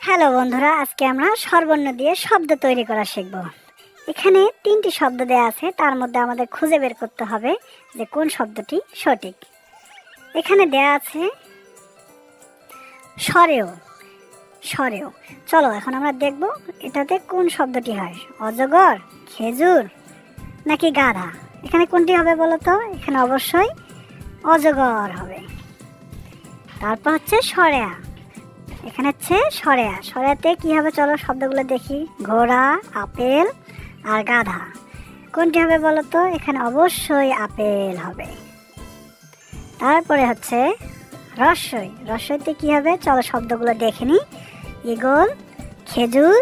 Hello বন্ধুরা, আজকে আমরা স্বরবর্ণ দিয়ে শব্দ তৈরি করা শিখব। এখানে 3টি শব্দ দেয়া আছে, তার মধ্যে আমাদের খুঁজে বের করতে হবে যে কোন শব্দটি সঠিক। এখানে দেয়া আছে সরেও। সরেও চলো এখন আমরা দেখব এটাতে কোন শব্দটি হয়, অজগর, খেজুর নাকি গাধা। এখানে কোনটি হবে বলো তো? এখানে অবশ্যই অজগর হবে। তারপর হচ্ছে সরেয়া। এখানে হচ্ছে সরেয়া। সরেয়াতে কি হবে চলো শব্দগুলো দেখি। ঘোড়া, আপেল আর গাধা। কোনটি হবে বলো তো? এখানে অবশ্যই আপেল হবে। তারপরে হচ্ছে রস্বই। রস্বইতে কি হবে চলো শব্দগুলো দেখে নি। ঈগল, খেজুর,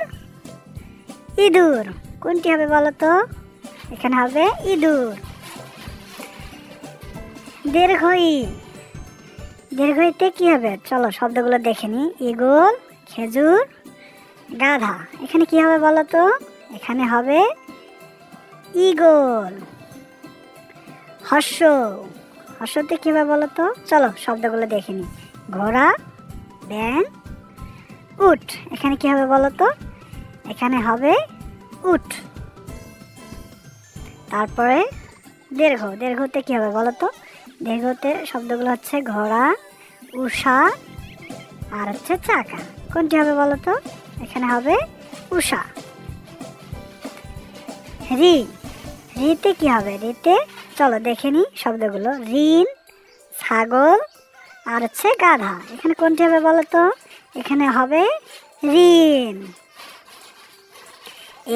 ইঁদুর। কোনটি হবে বলো তো? এখানে হবে ইঁদুর। দীর্ঘই। দীর্ঘইতে কি হবে চলো শব্দগুলো দেখে নি। ঈগল, খেজুর, গাধা। এখানে কি হবে বলো তো? এখানে হবে ঈগল। হর্ষ। হর্ষতে কি হবে বলো তো? চলো শব্দগুলো দেখে নি। ঘোড়া, ব্যাঙ, উট। এখানে কি হবে বলো তো? এখানে হবে উট। তারপরে দীর্ঘ। দীর্ঘতে কি হবে বলো তো? দীর্ঘতে শব্দগুলো হচ্ছে ঘোড়া, উষা আর হচ্ছে চাকা। কোনটি হবে বলো তো? এখানে হবে উষা। রি। রিতে কি হবে? রিতে চলো দেখে নি শব্দগুলো। ঋণ, ছাগল আর হচ্ছে গাধা। এখানে কোনটি হবে বলো তো? এখানে হবে ঋণ।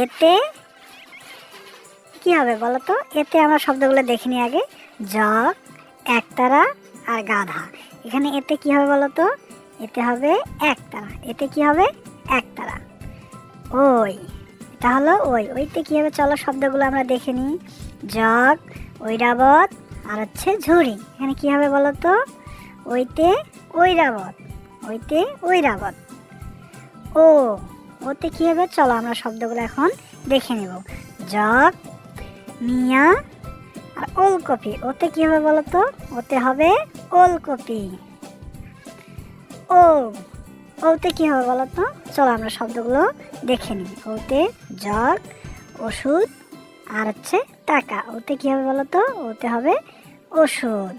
এতে কি হবে বলো তো? এতে আমরা শব্দগুলো দেখে নি আগে। জগ, একতারা আর গাধা। এখানে এতে কি হবে বলো তো? এতে হবে একতারা। এতে কি হবে? একতারা। ওই। এটা হলো ওই। ওইতে কি হবে চলো শব্দগুলো আমরা দেখে নিই। জগ, ঐরাবত আর হচ্ছে ঝুড়ি। এখানে কি হবে বলো তো? ওইতে ঐরাবত। ওইতে ঐরাবত। ও। ওতে কি হবে চলো আমরা শব্দগুলো এখন দেখে নিব। জগ, মিয়া আর ওলকপি। ওতে কি হবে বলো তো? ওতে হবে ওলকপি। ও। ওতে কি হবে বলো তো? চলো আমরা শব্দগুলো দেখে নিই। ওতে জগ, ওষুধ আর হচ্ছে টাকা। ওতে কি হবে বলো তো? ওতে হবে ওষুধ।